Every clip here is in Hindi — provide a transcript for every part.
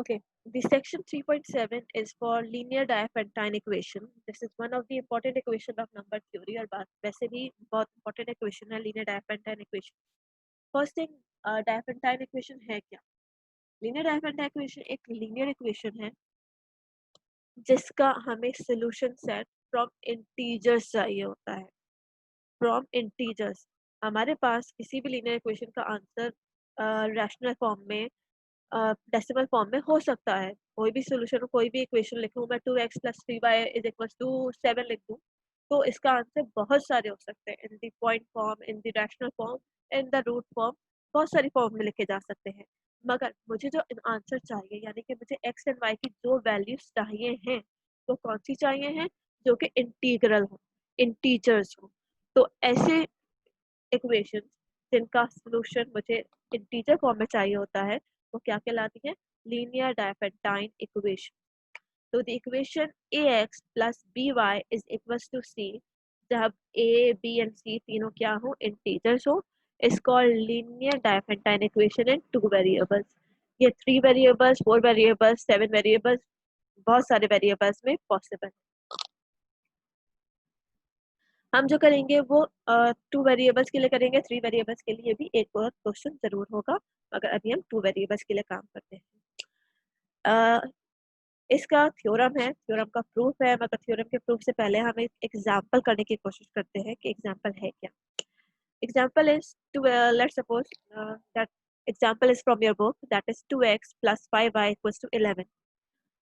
Okay, the section 3.7 is for linear Diophantine equation. This is one of the important equation of number theory और वैसे भी बहुत important equation है linear Diophantine equation. First thing, Diophantine equation है क्या? Linear Diophantine equation एक linear equation है जिसका हमें solution set from integers चाहिए होता है. From integers हमारे पास किसी भी linear equation का आंसर rational form में डेसिमल फॉर्म में हो सकता है. कोई भी सोल्यूशन कोई भी इक्वेशन लिखूं मैं 2x + 3y = 7 लिख दूं तो इसका आंसर बहुत सारे हो सकते हैं. In the point form, in the rational form, in the root form, बहुत सारी फॉर्म में लिखे जा सकते हैं. मगर मुझे जो आंसर चाहिए यानी कि मुझे x एंड y की जो वैल्यूज चाहिए हैं वो कौन सी चाहिए हैं जो कि इंटीग्रल हो, इंटीजर्स हो. तो ऐसे इक्वेशन जिनका सॉल्यूशन मुझे इंटीजर फॉर्म में चाहिए होता है वो क्या कहलाती है? Linear Diophantine equation. तो the equation ax + by is equals to c जब a b एंड c तीनों क्या हो? इंटीजर्स हो. Is called linear Diophantine equation in 2 variables. ये 3 वेरिएबल्स, 4 वेरिएबल्स, 7 वेरिएबल्स, बहुत सारे वेरिएबल्स में पॉसिबल है. हम जो करेंगे वो 2 वेरिएबल्स के लिए करेंगे. 3 वेरिएबल्स के लिए भी एक और क्वेश्चन जरूर होगा मगर अभी हम 2 वेरिएबल्स के लिए काम करते हैं. इसका थ्योरम है, थ्योरम का प्रूफ है मगर थ्योरम के प्रूफ से पहले हम एक एग्जांपल करने की कोशिश करते हैं कि एग्जांपल है क्या. Example is to let's suppose that example is from your book that is 2x + 5y = 11.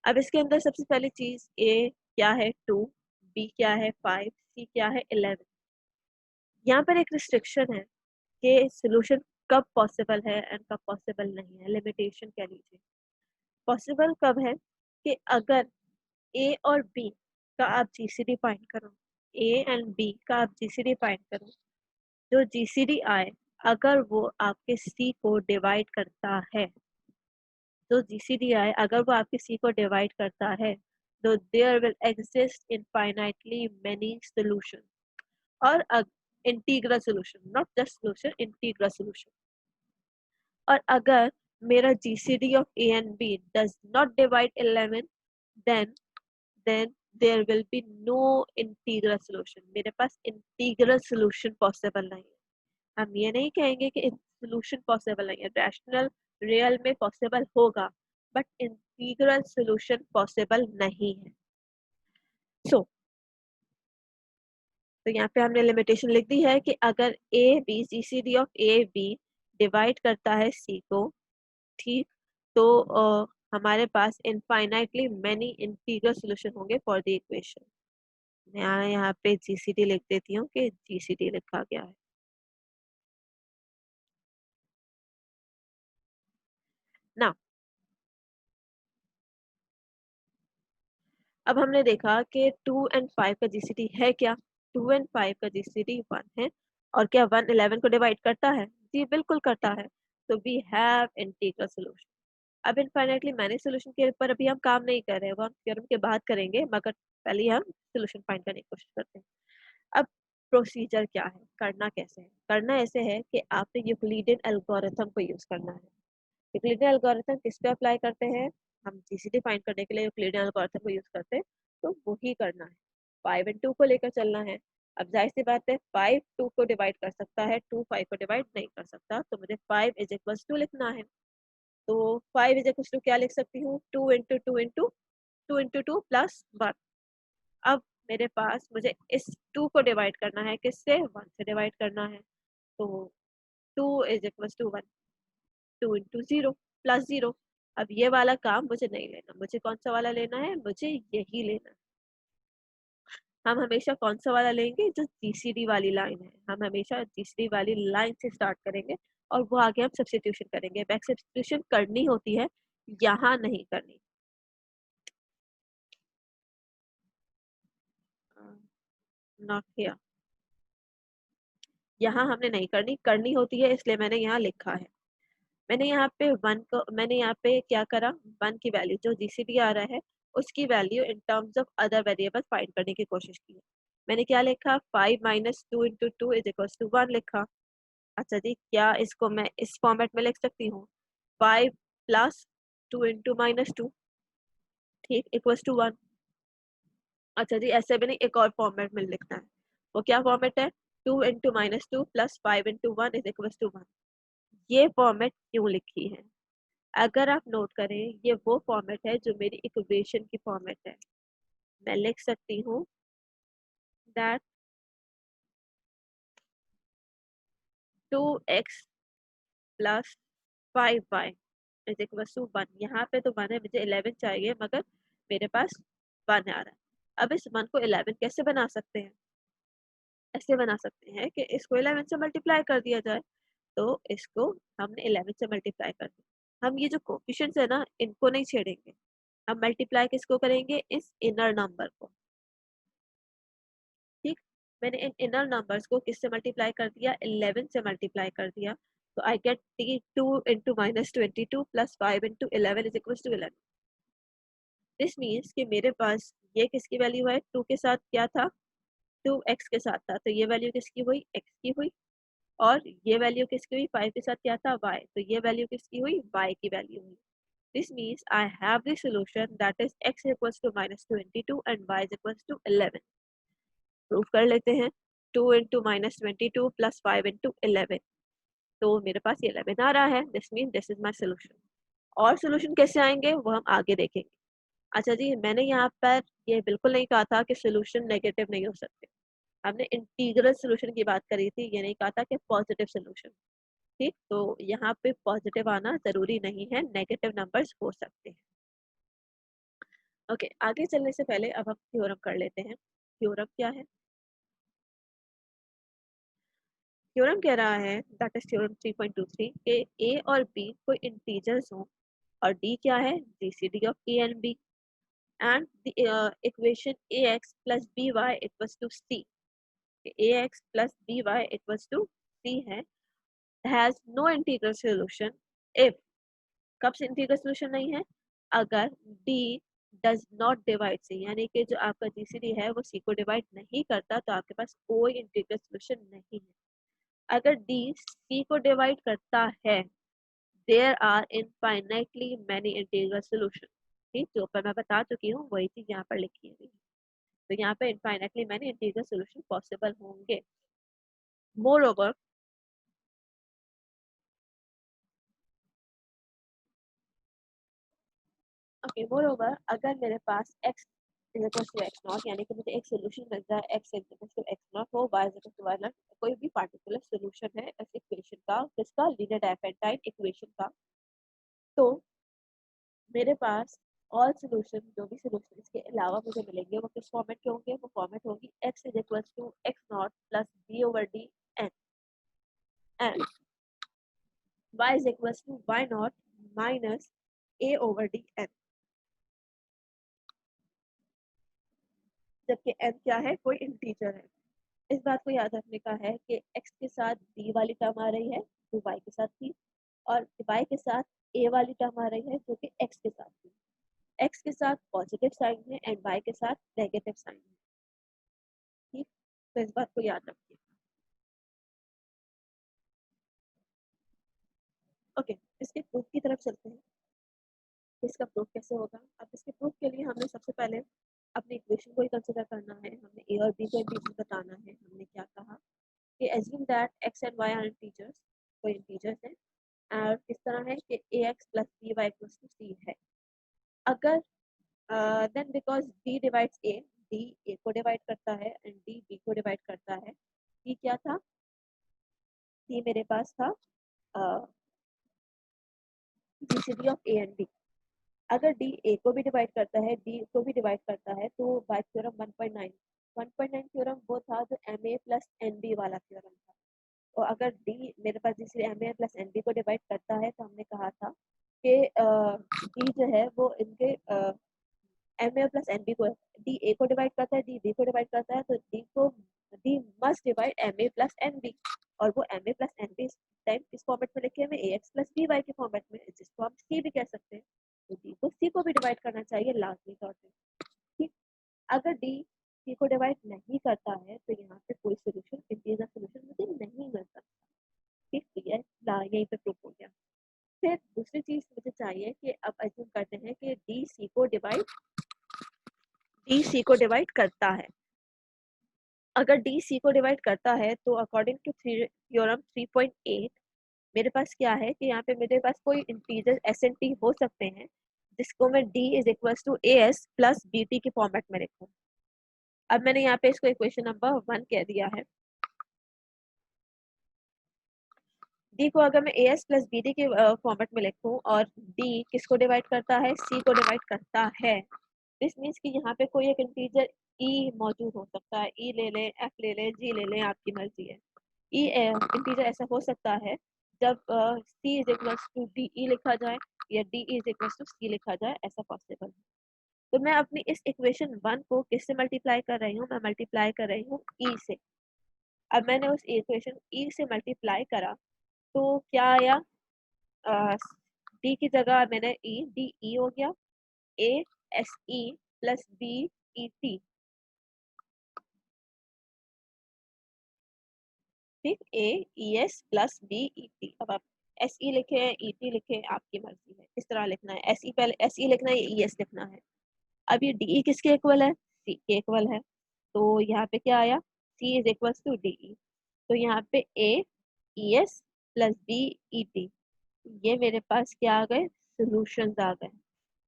अब इसके अंदर सबसे पहली चीज a क्या है 2, b क्या है 5, c क्या है 11. यहाँ पर एक रिस्ट्रिक्शन है कि सॉल्यूशन कब पॉसिबल है एंड कब पॉसिबल नहीं है. लिमिटेशन कह लीजिए. पॉसिबल कब है कि अगर ए और बी का आप जीसीडी फाइंड करो, ए एंड बी का आप जीसीडी फाइंड करो, जो जीसीडी आए अगर वो आपके सी को डिवाइड करता है, तो जीसीडी आए अगर वो आपके सी को डिवाइड करता है तो there will exist infinitely many solution और integral solution, not just solution, integral solution. और अगर मेरा GCD of A and b does not divide 11 then there will be no integral solution. मेरे पास इंटीग्रल सॉल्यूशन पॉसिबल नहीं है. हम ये नहीं कहेंगे कि सॉल्यूशन पॉसिबल नहीं है. रैशनल रियल में पॉसिबल होगा बट इंटीग्रल सॉल्यूशन पॉसिबल नहीं है. सो तो यहाँ पे हमने लिमिटेशन लिख दी है कि अगर A B GCD of A B divide करता है सी को, ठीक, तो हमारे पास इनफाइनाइटली मेनी इंटीग्रल सॉल्यूशन होंगे फॉर द इक्वेशन. मैं यहाँ पे जीसीडी लिख देती हूँ कि जीसीडी लिखा गया है. ना अब हमने देखा कि 2 एंड 5 का जीसीडी है क्या? 2 एंड 5 का जीसीडी 1 है. और क्या 1 11 को डिवाइड करता है? जी बिल्कुल करता है. तो वी हैव इंटीग्रल सॉल्यूशन. अब इनफाइनाइटली मैनी सॉल्यूशन के ऊपर अभी हम काम नहीं कर रहे हैं, वो हम थ्योरम के बाद करेंगे मगर पहले हम सॉल्यूशन फाइंड करने की कोशिश करते हैं. अब प्रोसीजर क्या है, करना कैसे है? करना ऐसे है कि आपने यूक्लिडियन एल्गोरिथम को यूज करना है. यूक्लिडियन एल्गोरिथम किस पे अप्लाई करते हैं? हम जीसीडी फाइंड करने के लिए यूक्लिडियन एल्गोरिथम को यूज करते हैं. तो वही करना है. 5 एंड 2 को लेकर चलना है. अब जाहिर सी बात है 5 2 को डिवाइड कर सकता है, 2 5 को डिवाइड नहीं कर सकता. तो मुझे 5 = 2 लिखना है. तो 5 = क्या लिख सकती हूँ? 2 × 2 × 2 × 2 + 1. अब मेरे पास मुझे इस 2 को डिवाइड करना है किससे? 1 से डिवाइड करना है. तो 2 = 1, 2 × 0 + 0. अब ये वाला काम मुझे नहीं लेना. मुझे कौन सा वाला लेना है? मुझे यही लेना है. हम हमेशा कौन सा वाला लेंगे? जो जीसीडी वाली लाइन है. हम हमेशा जीसीडी वाली लाइन से स्टार्ट करेंगे और वो आगे हम सब्स्टिट्यूशन करेंगे. बैक सब्स्टिट्यूशन करनी होती है, यहाँ नहीं करनी. Not here. यहाँ हमने नहीं करनी, करनी होती है इसलिए मैंने यहाँ लिखा है. मैंने यहाँ पे 1 को, मैंने यहाँ पे क्या करा? 1 की वैल्यू जो जीसीडी आ रहा है उसकी value in terms of other variable find करने की कोशिश की. मैंने क्या लिखा? 5 - 2 × 2 = 1 लिखा. अच्छा जी, क्या इसको मैं इस फॉर्मेट में लिख सकती हूँ? 5 + 2 इंटू -2, ठीक, इक्वल्स टू 1। अच्छा जी, ऐसे भी नहीं, एक और फॉर्मेट में लिखना है। वो क्या फॉर्मेट है? 2 into -2 plus 5 into 1 is equals to 1। ये फॉर्मेट क्यों लिखी है? अगर आप नोट करें, ये वो फॉर्मेट है जो मेरी इक्वेशन की फॉर्मेट है। मैं लिख सकती हूँ that 2x plus 5y is equals to 1। यहाँ पे तो 1 है, मुझे 11 चाहिए, मगर मेरे पास 1 आ रहा है। अब इस 1 को 11 कैसे बना सकते हैं? ऐसे बना सकते हैं कि इसको 11 से मल्टीप्लाई कर दिया जाए। तो इसको हमने 11 से मल्टीप्लाई कर दिया। हम ये जो कोफिशिएंट्स है ना, इनको नहीं छेड़ेंगे। हम मल्टीप्लाई किसको करेंगे? इस इनर नंबर को। ठीक, मैंने इन इनर नंबर्स को किससे मल्टीप्लाई कर दिया? 11 से मल्टीप्लाई कर दिया। तो I get T 2 into -22 plus 5 into 11 is equal to 11। This means कि मेरे पास ये किसकी वैल्यू है? 2 के साथ क्या था? 2x के साथ था, तो ये वैल्यू किसकी हुई? x की हुई। और ये वैल्यू किसकी हुई? 5 के साथ क्या था? y, तो ये वैल्यू किसकी हुई? y की वैल्यू हुई। This means I have the solution that is x equals to -22 and y is equals to 11। Proof कर लेते हैं। 2 इंटू -22 प्लस 5 इंटू 11, तो मेरे पास ये 11 आ रहा है। This mean this is my solution. और सोल्यूशन कैसे आएंगे वो हम आगे देखेंगे। अच्छा जी, मैंने यहाँ पर ये बिल्कुल नहीं कहा था कि सोल्यूशन नेगेटिव नहीं हो सकते। हमने इंटीग्रल सोल्यूशन की बात करी थी, ये नहीं कहा था कि पॉजिटिव सोल्यूशन। ठीक, तो यहाँ पे पॉजिटिव आना जरूरी नहीं है, नेगेटिव नंबर्स हो सकते हैं। ओके, आगे चलने से पहले अब हम थ्योरम कर लेते हैं। थ्योरम क्या है? थ्योरम कह रहा है, दैट इज थ्योरम 3.23, कि ए और बी कोई इंटीजर्स हों और डी क्या है? GCD of A and B, and the equation ax plus by equals to c, ax plus by equals to c है, has no integral solution if, कब से इंटीग्रल सोल्यूशन नहीं है? अगर d does not divide c, यानी कि जो आपका जीसीडी है वो c को डिवाइड नहीं करता, तो आपके पास कोई इंटीग्रल सोल्यूशन नहीं है। अगर d c को डिवाइड करता है, there are infinitely many integral solution. ठीक, जो पर मैं बता चुकी हूँ वही चीज यहाँ पर लिखी है। तो यहाँ पे infinitely many integral solution possible होंगे। Moreover, okay, moreover, अगर मेरे पास x is equal to x naught, यानी कि मुझे एक सोल्यूशन मिल जाए x is equal to x naught हो, y is equal to Y naught, कोई भी पार्टिकुलर सोल्यूशन है इस इक्वेशन का, किसका? लीनियर डायफेंटाइन इक्वेशन का, तो मेरे पास ऑल सोल्यूशन, जो भी सोल्यूशन इसके अलावा मुझे मिलेंगे, वो किस फॉर्मेट के होंगे? वो फॉर्मेट होगी x is equal to x naught plus b over D n, and y is equal to y naught minus a over D n, जबकि n क्या है? कोई इंटीजर है। इस बात को याद रखने का है कि x के साथ b वाली टर्म आ रही है जो y के साथ थी, और y के साथ a वाली टर्म आ रही है जो कि x के साथ थी। x के साथ पॉजिटिव साइन है एंड y के साथ नेगेटिव साइन है। ठीक, तो इस बात को याद रखिए। ओके, इसके प्रूफ की तरफ चलते हैं। इसका प्रूफ कैसे होगा? अब इसके प्रूफ के लिए हमें सबसे पहले अपनी इक्वेशन को ही कंसिडर करना है। हमने a और b को इंटीजर बताना है। हमने क्या कहा कि assume that x and y are integers, कोई इंटीजर्स है, और किस तरह है कि ax plus by equals to c है। अगर then because d divides a, d a को डिवाइड करता है एंड d b को डिवाइड करता है। d क्या था? d मेरे पास था GCD of a and b। अगर d a को भी डिवाइड करता है, d को भी डिवाइड करता है, तो बाय थ्योरम 1.9, 1.9 थ्योरम वो था जो ma प्लस nb वाला थ्योरम था। और अगर d मेरे पास जिससे ma प्लस nb को डिवाइड करता है, तो हमने कहा था कि d जो है वो इनके ma प्लस nb को, d a को डिवाइड करता है, d b को डिवाइड करता है, तो d must divide ma plus nb, और वो ma प्लस nb इस टाइम किस फॉर्मेट में लिखे हुए? ax प्लस by के फॉर्मेट में, जिसको हम c भी कह सकते हैं। तो d को c को भी डिवाइड करना चाहिए लाजमी तौर पे। ठीक, अगर d c को डिवाइड नहीं करता है, तो यहाँ पे कोई सोल्यूशन, इंटीजर सोल्यूशन मुझे नहीं मिल सकता। ठीक, तो ये यहीं पे प्रूफ हो गया। फिर दूसरी चीज मुझे चाहिए कि अब अज्यूम डिवाइड डी सी को डिवाइड करता है। अगर डी सी को डिवाइड करता है तो अकॉर्डिंग टू थ्योरम 3.8 मेरे पास क्या है कि यहाँ पे मेरे पास कोई इंटीजर एस एन टी हो सकते हैं जिसको मैं D is equal to A S plus B T के फॉर्मेट में लिखूँ। अब मैंने यहाँ पे इसको इक्वेशन नंबर 1 कह दिया है। डी को अगर मैं A S plus B T के फॉर्मेट में लिखूँ और डी किसको डिवाइड करता है, सी को डिवाइड करता है, दिस मीन्स कि यहाँ पे कोई एक इंटीजर ई मौजूद हो सकता है। ई ले लें, एफ ले लें, जी ले लें, आपकी मर्जी है। ई इंटीजर ऐसा हो सकता है जब c is equal to d e लिखा जाए या d is equal to c लिखा जाए, ऐसा पॉसिबल है। तो मैं अपनी इस इक्वेशन 1 को किससे मल्टीप्लाई कर रही हूँ, मैं मल्टीप्लाई कर रही हूँ ई से। अब मैंने उस इक्वेशन ई से मल्टीप्लाई करा तो क्या आया, डी की जगह मैंने ई, डी ई हो गया, a s e plus b e t, ठीक, a e s plus b e t. अब आप एस ई लिखे ई टी लिखे, आपकी मर्जी है किस तरह लिखना है। एस ई पहले एस ई लिखना है या ई एस लिखना है। अब ये डी किसके इक्वल है, सी के इक्वल है। तो यहाँ पे क्या आया, c is equal to d e. तो यहाँ पे a e s plus b e t, ये मेरे पास क्या आ गए, सोल्यूशंस आ गए।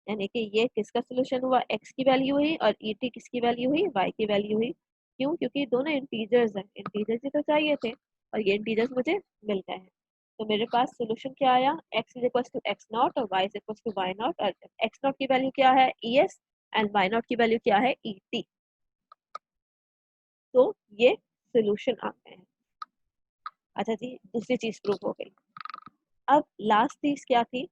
यानी कि ये किसका सोल्यूशन हुआ, एक्स की वैल्यू हुई, और ई टी किसकी वैल्यू हुई, वाई की वैल्यू हुई। क्यों, क्योंकि दोनों इंटीजर्स हैं, इंटीजर्स ही तो चाहिए थे और ये इंटीजर्स मुझे मिल गए हैं। तो मेरे पास सोल्यूशन क्या आया, x is equal to x naught और y is equal to Y naught, और एक्स नॉट की वैल्यू क्या है, e s, and y naught की वैल्यू क्या है, ई टी। तो ये सोल्यूशन आ गए हैं। अच्छा जी, दूसरी चीज प्रूव हो गई। अब लास्ट चीज क्या थी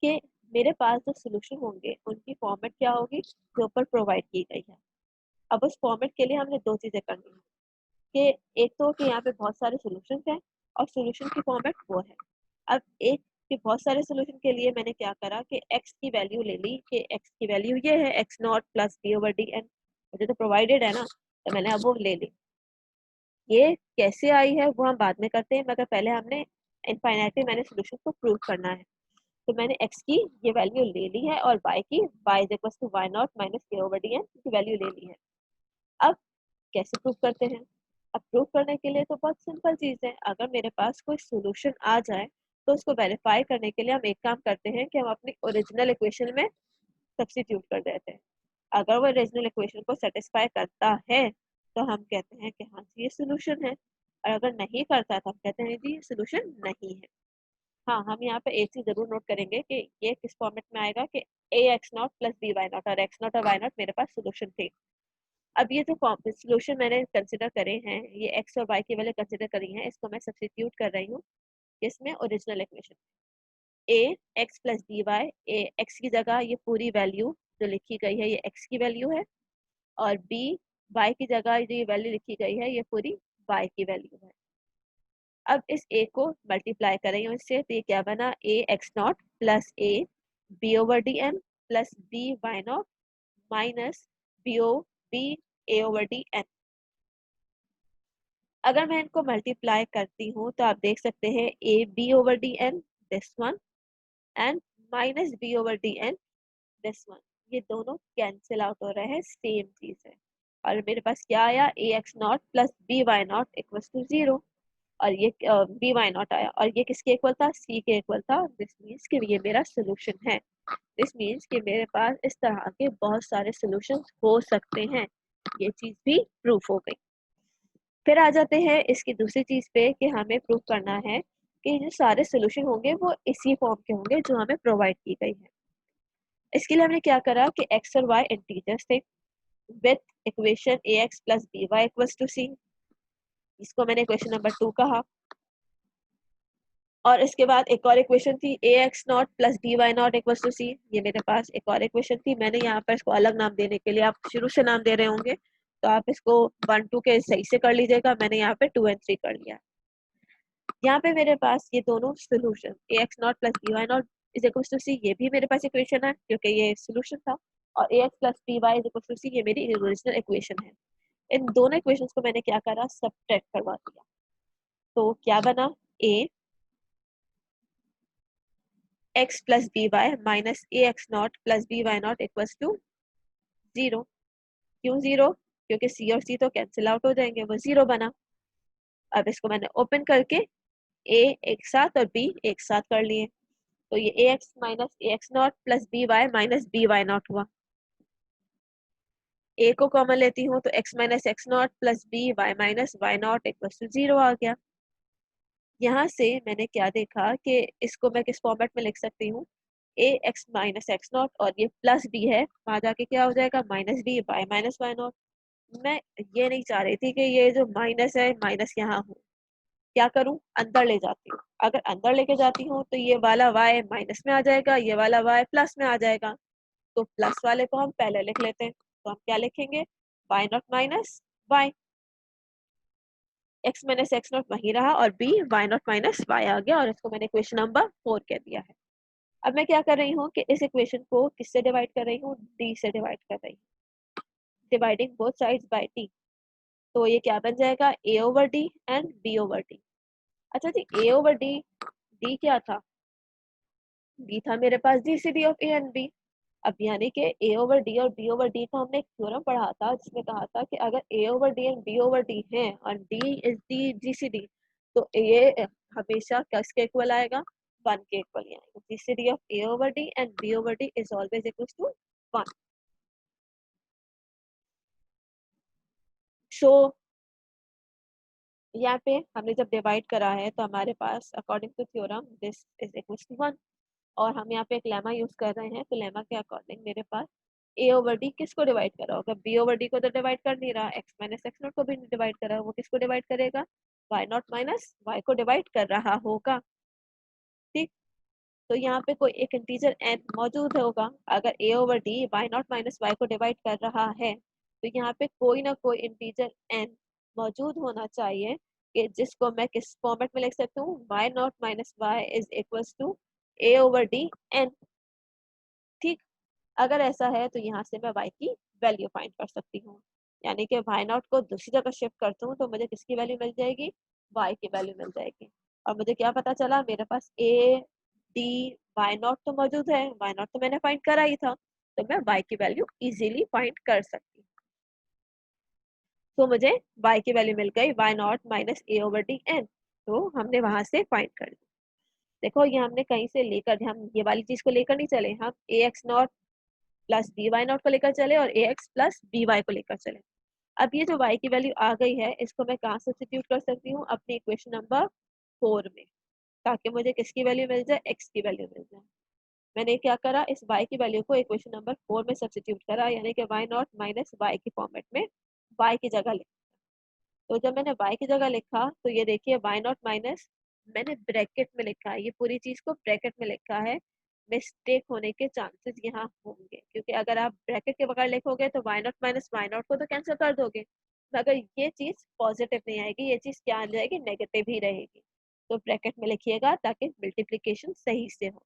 कि मेरे पास जो सोल्यूशन होंगे उनकी फॉर्मेट क्या होगी, जो ऊपर प्रोवाइड की गई है। अब उस फॉर्मेट के लिए हमने दो चीजें करनी है कि एक तो कि यहाँ पे बहुत सारे सोल्यूशन हैं और सोल्यूशन की फॉर्मेट वो है। अब एक के बहुत सारे सोल्यूशन के लिए मैंने क्या करा कि x की वैल्यू ले ली कि x की वैल्यू ये है x naught plus B over D N, मुझे तो प्रोवाइडेड है ना, तो मैंने अब वो ले ली। ये कैसे आई है वो हम बाद में करते हैं, मगर पहले हमने इनफाइनाइटली मैंने सोल्यूशन को प्रूव करना है। तो मैंने x की ये वैल्यू ले ली है और y की, y is equal to Y naught minus K over D N की वैल्यू ले ली है। अब कैसे प्रूव करते हैं, अब प्रूव करने के लिए तो बहुत सिंपल चीज है। अगर मेरे पास कोई सोल्यूशन आ जाए तो उसको वेरीफाई करने के लिए हम एक काम करते हैं कि हम अपनी ओरिजिनल इक्वेशन में सब्स्टिट्यूट कर देते हैं। अगर वो ओरिजिनल इक्वेशन को सेटिस्फाई करता है तो हम कहते हैं कि हाँ जी ये सोल्यूशन है, और अगर नहीं करता तो हम कहते हैं जी ये सोल्यूशन नहीं है। हाँ, हम यहाँ पे एक चीज जरूर नोट करेंगे कि ये किस फॉर्मेट में आएगा कि a x naught plus b y naught, और एक्स नॉट और वाई नॉट मेरे पास सोल्यूशन थे। अब ये जो सोल्यूशन मैंने कंसिडर करे हैं, ये एक्स और वाई की वैल्यू कंसिडर करी है, इसको मैं सब्स्टिट्यूट कर रही हूँ इसमें original equation. A x plus b Y, A x की जगह ये पूरी वैल्यू जो लिखी गई है ये एक्स की वैल्यू है, और बी वाई की जगह जो ये वैल्यू लिखी गई है ये पूरी वाई की वैल्यू है। अब इस ए को मल्टीप्लाई कर रही हूँ इससे, तो ये क्या बना, a x naught plus a B over D n plus b y naught minus b o b a over D n. अगर मैं इनको मल्टीप्लाई करती हूँ तो आप देख सकते हैं A B over D N this one and minus B over D N this one, ये दोनों कैंसिल आउट हो रहे हैं, सेम चीज है। और मेरे पास क्या आया, a x naught plus b y naught equal to 0, और ये बी वाई नॉट आया, और ये किसके इक्वल था, सी के इक्वल था। दिस मीन्स कि ये मेरा सोल्यूशन है। दिस मीन्स कि मेरे पास इस तरह के बहुत सारे सोल्यूशन हो सकते हैं। ये चीज भी प्रूफ हो गई। फिर आ जाते हैं इसकी दूसरी चीज पे कि हमें प्रूव करना है कि जो सारे सोल्यूशन होंगे वो इसी फॉर्म के होंगे जो हमें प्रोवाइड की गई है। इसके लिए हमने क्या करा कि एक्स और वाई इंटीजर्स थे with equation a x plus b y equals to c, इसको मैंने इक्वेशन नंबर 2 कहा। और इसके बाद एक और इक्वेशन थी a x naught plus b y naught equals to c, ये मेरे पास एक और इक्वेशन थी। मैंने यहाँ पर इसको अलग नाम देने के लिए, आप शुरू से नाम दे रहे होंगे तो आप इसको 1 2 के सही से कर लीजिएगा, मैंने यहाँ पे 2 and 3 कर लिया। यहाँ पे मेरे पास ये दोनों solution a x naught plus b y naught is equal to c, ये भी मेरे पास इक्वेशन है क्योंकि ये सोल्यूशन था, और a x plus b y is equal to c ये मेरी ओरिजिनल इक्वेशन है। इन दोनों इक्वेशंस को मैंने क्या करा, सब्ट्रैक्ट करवा दिया। तो क्या बना, a x plus b Y minus a x naught plus b y naught equal to 0। क्यों 0? क्योंकि सी और सी तो कैंसिल आउट हो जाएंगे, वो 0 बना। अब इसको मैंने ओपन करके ए एक साथ और बी एक साथ कर लिए, तो ये a x minus a x naught plus b Y minus B y naught हुआ। ए को कॉमन लेती हूँ तो x minus x naught plus b Y minus Y naught equal to 0 आ गया। यहाँ से मैंने क्या देखा कि इसको मैं किस फॉर्मेट में लिख सकती हूँ, ए एक्स माइनस एक्स नॉट और ये प्लस बी है, वहां जाके क्या हो जाएगा minus B Y minus Y naught. मैं ये नहीं चाह रही थी कि ये जो माइनस है माइनस यहाँ हो, क्या करूं, अंदर ले जाती हूँ। अगर अंदर लेके जाती हूँ तो ये वाला y माइनस में आ जाएगा, ये वाला y प्लस में आ जाएगा, तो प्लस वाले को हम पहले लिख लेते हैं। तो हम क्या लिखेंगे, y naught minus y, x minus x not वही रहा और b y naught minus y आ गया, और इसको मैंने इक्वेशन नंबर 4 कह दिया है। अब मैं क्या कर रही हूँ कि इस इक्वेशन को किससे डिवाइड कर रही हूँ, d से डिवाइड कर रही हूँ, dividing both sides by d। तो ये क्या बन जाएगा, a over d and b over d। अच्छा जी, a ओवर d, d क्या था, d था मेरे पास GCD of A and b. अब यानी कि ए ओवर डी और बी ओवर डी का हमने एक थ्योरम पढ़ा था जिसमें कहा था कि अगर a over d and b over d है और डी इज दी जीसीडी, तो ये हमेशा किसके इक्वल आएगा, 1 के इक्वल ही आएगा। GCD of a over d and b over d is always equal to 1। So यहाँ पे हमने जब डिवाइड करा है तो हमारे पास according to theorem this is equal to 1, और हम यहाँ पे एक लेमा यूज कर रहे हैं, तो लेमा के अकॉर्डिंग मेरे पास ए ओवर डी किसको डिवाइड कर रहा होगा, बी ओवर डी को तो डिवाइड कर नहीं रहा, एक्स माइनस एक्स नॉट को भी नहीं डिवाइड कर रहा, वो किसको डिवाइड करेगा, वाई नॉट माइनस वाई को डिवाइड कर रहा होगा। ठीक, तो यहाँ पे कोई एक इंटीजर एन मौजूद होगा। अगर a over d y naught minus y को डिवाइड कर रहा है तो यहाँ पे कोई ना कोई इंटीजर एन मौजूद होना चाहिए कि जिसको मैं किस फॉर्मेट में लिख सकती हूँ, Y naught minus Y is equals to A over D N. ठीक, अगर ऐसा है तो यहाँ से मैं y की वैल्यू फाइंड कर सकती हूँ, यानी कि y नॉट को दूसरी जगह शिफ्ट करती हूँ तो मुझे किसकी वैल्यू मिल जाएगी, y की वैल्यू मिल जाएगी। और मुझे क्या पता चला, मेरे पास a d y नॉट तो मौजूद है, y नॉट तो मैंने फाइंड करा ही था, तो मैं y की वैल्यू इजीली फाइंड कर सकती हूँ। तो मुझे y की वैल्यू मिल गई y naught minus a over D N, तो हमने वहां से फाइंड कर ली। देखो ये हमने कहीं से लेकर, हम ये वाली चीज को लेकर नहीं चले, हम a x naught plus b y naught को लेकर चले और a x plus b y को लेकर चले। अब ये जो y की वैल्यू आ गई है इसको मैं कहाँ सब्स्टिट्यूट कर सकती हूँ, अपनी इक्वेशन नंबर 4 में, ताकि मुझे किसकी वैल्यू मिल जाए, x की वैल्यू मिल जाए। मैंने क्या करा, इस y की वैल्यू को इक्वेशन नंबर 4 में सब्स्टिट्यूट करा, यानी कि y नॉट माइनस वाई की फॉर्मेट में y की जगह लिखा। तो जब मैंने y की जगह लिखा तो ये देखिए y नॉट माइनस, मैंने ब्रैकेट में लिखा है, ये पूरी चीज को ब्रैकेट में लिखा है, मिस्टेक होने के चांसेस यहाँ होंगे, क्योंकि अगर आप ब्रैकेट के बगैर लिखोगे तो y naught minus Y naught को तो कैंसिल कर दोगे, मगर ये चीज पॉजिटिव नहीं आएगी, ये चीज क्या आ जाएगी, नेगेटिव ही रहेगी। तो ब्रैकेट में लिखिएगा ताकि मल्टीप्लीकेशन सही से हो।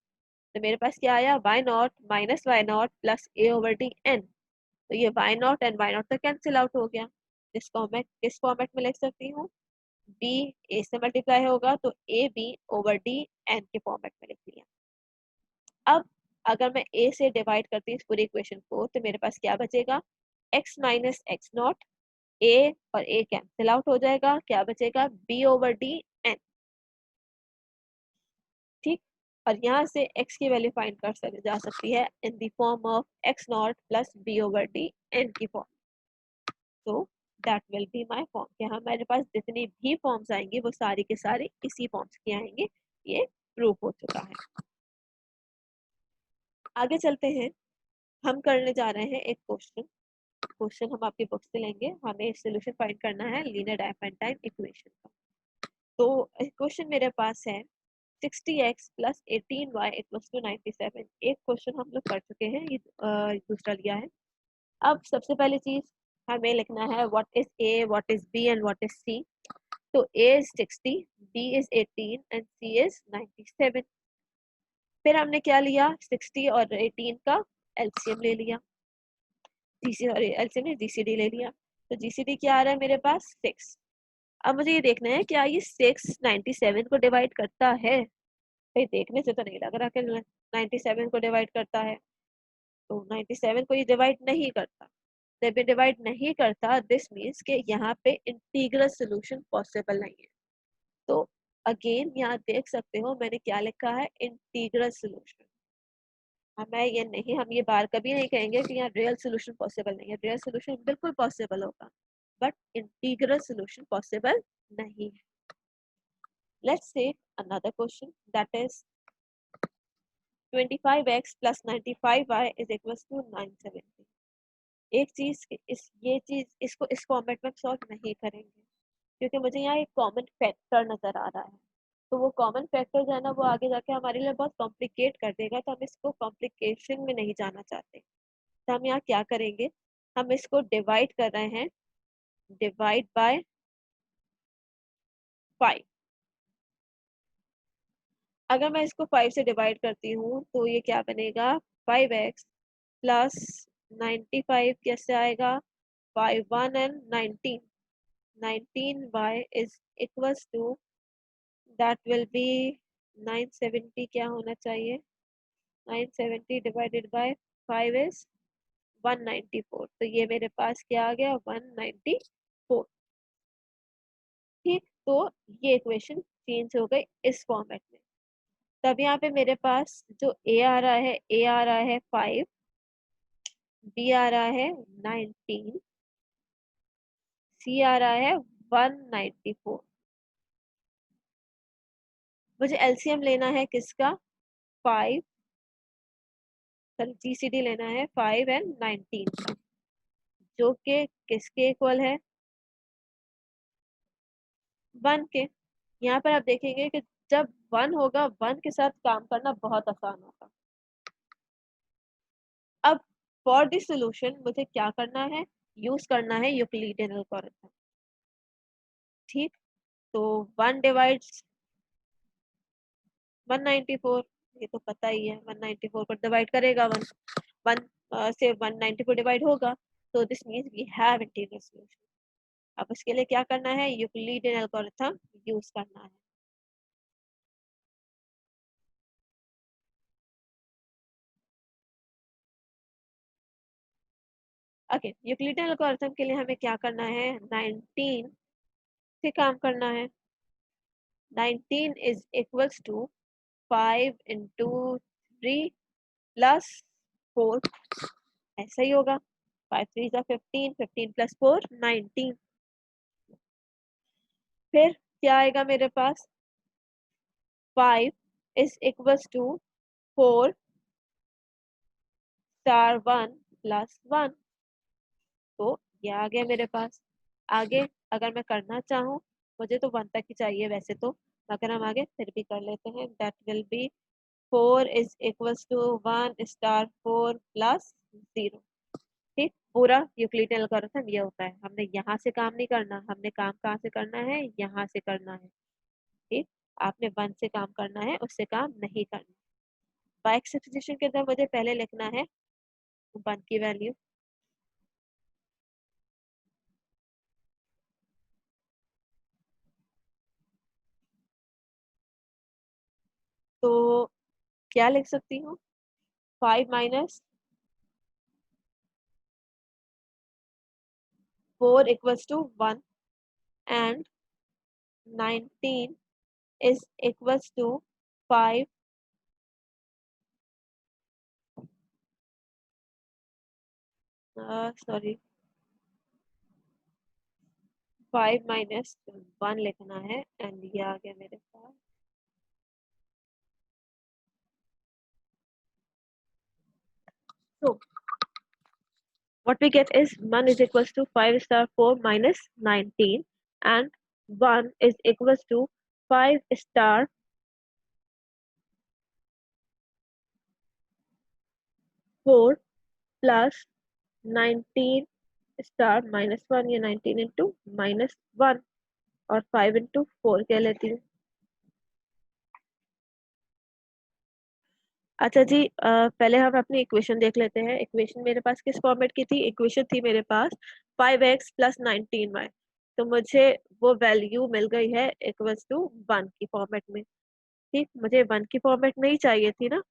तो मेरे पास क्या आया, y naught minus Y naught plus A over D N, तो ये y naught and y naught तो कैंसिल आउट हो गया, जिसको मैं किस फॉर्मेट में लिख सकती हूँ, b a से मल्टीप्लाई होगा तो A B over D N के फॉर्मेट में लिख लिया। अब अगर मैं a से डिवाइड करती हूँ इस पूरी इक्वेशन को तो मेरे पास क्या बचेगा, x minus x not, a और a कैंसिल आउट हो जाएगा, क्या बचेगा, b ओवर डी एन। ठीक, और यहाँ से x की वैल्यू फाइंड कर जा सकती है in the form of x naught plus b over D N की फॉर्म। तो that will be my form, कि हमारे पास जितनी भी फॉर्म्स आएंगी वो सारी के सारे इसी फॉर्म्स की आएंगे, ये प्रूफ हो चुका है। आगे चलते हैं, हम करने जा रहे हैं एक क्वेश्चन। क्वेश्चन हम आपकी बुक से लेंगे, हमें सोल्यूशन फाइंड करना है लीनियर डायफेंटाइन इक्वेशन का। तो क्वेश्चन मेरे पास है 60x plus 18y equals to 97। एक क्वेश्चन हम लोग कर चुके हैं, ये दूसरा लिया है। अब सबसे पहली चीज हमें लिखना है what is a, what is b and what is c। तो a is 60, b is 18 and c is 97। फिर हमने क्या लिया, 60 और 18 का एलसीएम ले लिया, सॉरी एलसीएम ने जीसीडी ले लिया। तो जीसीडी क्या आ रहा है मेरे पास, 6। अब मुझे ये देखना है क्या ये 6 97 को डिवाइड करता है, भाई देखने से तो नहीं लग रहा कि 97 को डिवाइड करता है, तो 97 को ये डिवाइड नहीं करता। जब ये डिवाइड नहीं करता, दिस मीन्स कि यहाँ पे इंटीग्रल सोल्यूशन पॉसिबल नहीं है। तो अगेन यहाँ देख सकते हो मैंने क्या लिखा है, इंटीग्रल सोल्यूशन। हम ये बार कभी नहीं कहेंगे कि यहाँ रियल सोल्यूशन पॉसिबल नहीं है। रियल सोल्यूशन बिल्कुल पॉसिबल होगा, बट इंटीग्रल सोल्यूशन पॉसिबल नहीं है। Let's say another question, that is 25x plus 95y is equals to 970। एक चीज ये चीज इसको इस फॉर्मेट में सॉल्व नहीं करेंगे, क्योंकि मुझे यहाँ एक कॉमन फैक्टर नजर आ रहा है। तो वो कॉमन फैक्टर जो है ना, वो आगे जाके हमारे लिए बहुत कॉम्प्लिकेट कर देगा, तो हम इसको कॉम्प्लिकेशन में नहीं जाना चाहते। तो हम यहाँ क्या करेंगे, हम इसको डिवाइड कर रहे हैं, डिवाइड बाय 5। अगर मैं इसको 5 से डिवाइड करती हूँ तो ये क्या बनेगा, 5x प्लस 95 कैसे आएगा, 5 1 and 19, 19y is equals to, that will be 970 क्या होना चाहिए, 970 डिवाइडेड बाय 5 इज 194। तो ये मेरे पास क्या आ गया, 194। ठीक, तो ये इक्वेशन चेंज हो गई इस फॉर्मेट में। तब यहाँ पे मेरे पास जो ए आ रहा है, ए आ रहा है 5, बी आ रहा है 19, सी आ रहा है 194। मुझे एलसीएम लेना है किसका, 5, सॉरी जीसीडी लेना है 5 एंड 19 का, जो कि किसके इक्वल है, 1 के। यहाँ पर आप देखेंगे कि जब 1 होगा, 1 के साथ काम करना बहुत आसान होगा। अब फॉर दिस सोल्यूशन मुझे क्या करना है, यूज करना है यूक्लिडियन एल्गोरिथम। ठीक, तो 1 डिवाइड्स 194, ये तो पता ही है, 194 पर डिवाइड करेगा 1, 1 से 194 डिवाइड होगा, तो this means we have integral solution. अब उसके लिए क्या करना है, यूक्लिडियन एल्गोरिथम यूज करना है। ओके, यूक्लिडियन एल्गोरिथम के लिए हमें क्या करना है, 19 से काम करना है। 19 is equals to 5 into 3 plus 4, ऐसा ही होगा, 5 3 जा 15, 15 प्लस 4 19। फिर क्या आएगा मेरे पास, 5 is equals to 4 star 1 plus 1। तो ये आ गया मेरे पास। आगे अगर मैं करना चाहूँ, मुझे तो 1 तक ही चाहिए वैसे तो, मगर हम आगे फिर भी कर लेते हैं। That will be 4 is equals to 1 star 4 plus 0। ठीक, पूरा यूक्लिडियन एल्गोरिथम ये होता है। हमने यहाँ से काम नहीं करना, हमने काम कहाँ से करना है, यहाँ से करना है। ठीक, आपने 1 से काम करना है, उससे काम नहीं करना। बाइक सब्स्टिट्यूशन के अंदर मुझे पहले लिखना है 1 की वैल्यू, तो क्या लिख सकती हूँ, 5 minus 4 equals to 1 and 19 is equals to 5, sorry 5 minus 1 लिखना है, एंड ये आ गया मेरे पास। So what we get is 1 is equals to 5 star 4 minus 19 and 1 is equals to 5 star 4 plus 19 star minus 1, या 19 इंटू माइनस 1 और 5 इंटू 4 कह लेती हूँ। अच्छा जी, पहले हम अपनी इक्वेशन देख लेते हैं। इक्वेशन मेरे पास किस फॉर्मेट की थी, इक्वेशन थी मेरे पास 5x प्लस 19y। तो मुझे वो वैल्यू मिल गई है इक्वल्स टू 1 की फॉर्मेट में। ठीक, मुझे 1 की फॉर्मेट में ही चाहिए थी ना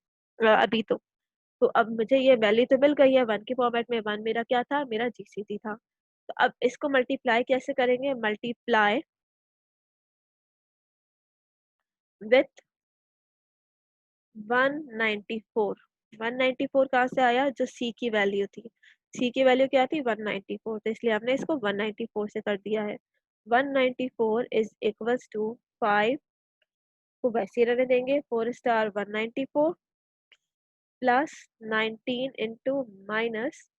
अभी तो। तो अब मुझे ये वैल्यू तो मिल गई है 1 के फॉर्मेट में। 1 मेरा क्या था? मेरा जीसीसी था। तो अब इसको मल्टीप्लाई कैसे करेंगे? Multiply with 194। 194 कहाँ से आया? जो सी की वैल्यू थी। सी की वैल्यू क्या थी? 194। तो इसलिए हमने इसको 194 से कर दिया है। 194 इज इक्वल्स टू 5 को वैसे ही रहने देंगे। 4 star 194 plus 19 into minus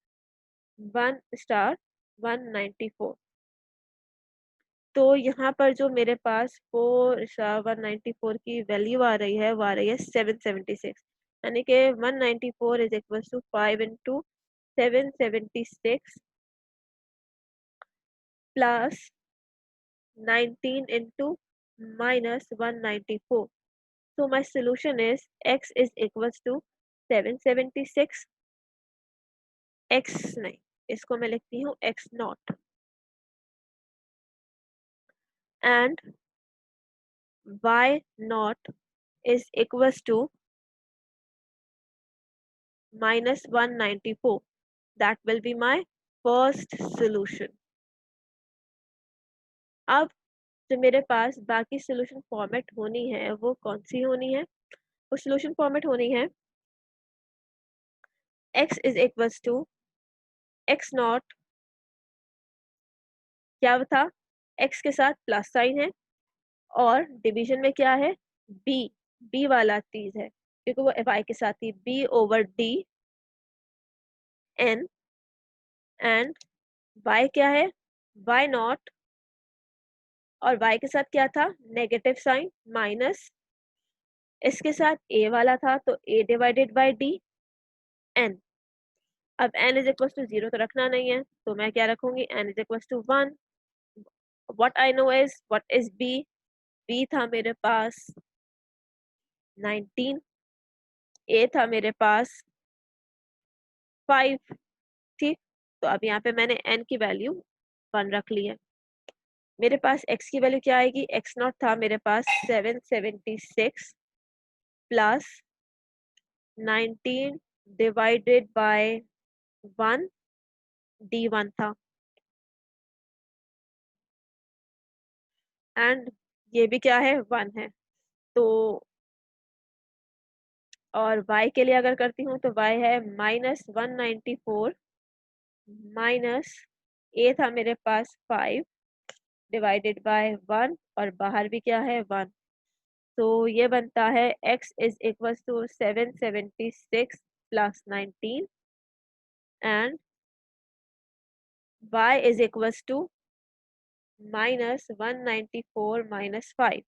1 star 194। तो यहाँ पर जो मेरे पास 4 स्टार 194 की वैल्यू आ रही है वो आ रही है 776। यानी कि 194 is equal to 5 into 776 plus 19 into minus 194. So my solution is x is equals to 776। x नहीं, इसको मैं लिखती हूँ x not and y not is equals to minus 194. That will be my first solution. अब जो मेरे पास बाकी सोल्यूशन फॉर्मेट होनी है वो कौन सी होनी है? वो सोल्यूशन फॉर्मेट होनी है x is equals to x not, क्या था? x के साथ प्लस साइन है और डिवीजन में क्या है? b, b वाला चीज है क्योंकि वो y के साथ ही b over d n and y क्या है? y नॉट और y के साथ क्या था? नेगेटिव साइन माइनस, इसके साथ a वाला था तो a divided by d n। अब n इज इक्वल टू 0 तो रखना नहीं है तो मैं क्या रखूंगी? n is equal to 1। What I know is what is b? b था मेरे पास 19, a था मेरे पास 5। ठीक, तो अब यहाँ पे मैंने n की वैल्यू 1 रख ली है। मेरे पास x की वैल्यू क्या आएगी? x नॉट था मेरे पास 776 प्लस 19 डिवाइडेड बाय 1 d1 था एंड ये भी क्या है? 1 है। तो और y के लिए अगर करती हूँ तो y है -194 माइनस a था मेरे पास 5 डिवाइडेड बाय 1 और बाहर भी क्या है? 1। तो ये बनता है x is equal to 776 plus 19 and y is equal to -194 minus 5।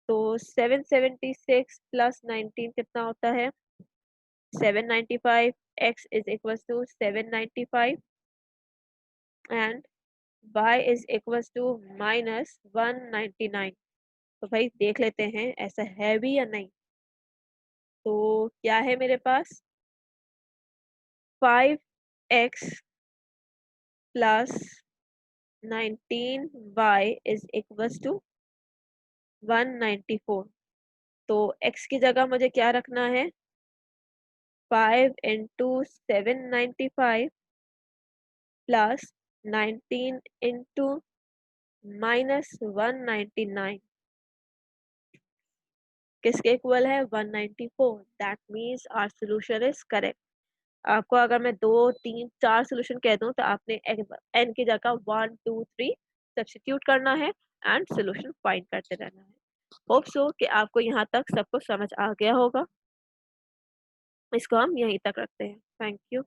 तो 776 प्लस 19 कितना होता है? 795। x is equal to 795 and y is equal to -199। तो भाई देख लेते हैं ऐसा है भी या नहीं। तो क्या है मेरे पास? 5x plus 19y is equal to 194। तो x की जगह मुझे क्या रखना है? 5 इंटू 795 प्लस 19 इंटू -199 किसके इक्वल है? 194। That means our solution is correct. आपको अगर मैं 2 3 4 सोल्यूशन कह दूं तो आपने n की जगह 1 2 3 सब्स्टिट्यूट करना है एंड सोल्यूशन फाइंड करते रहना है। होप सो कि आपको यहाँ तक सब कुछ समझ आ गया होगा। इसको हम यहीं तक रखते हैं। Thank you.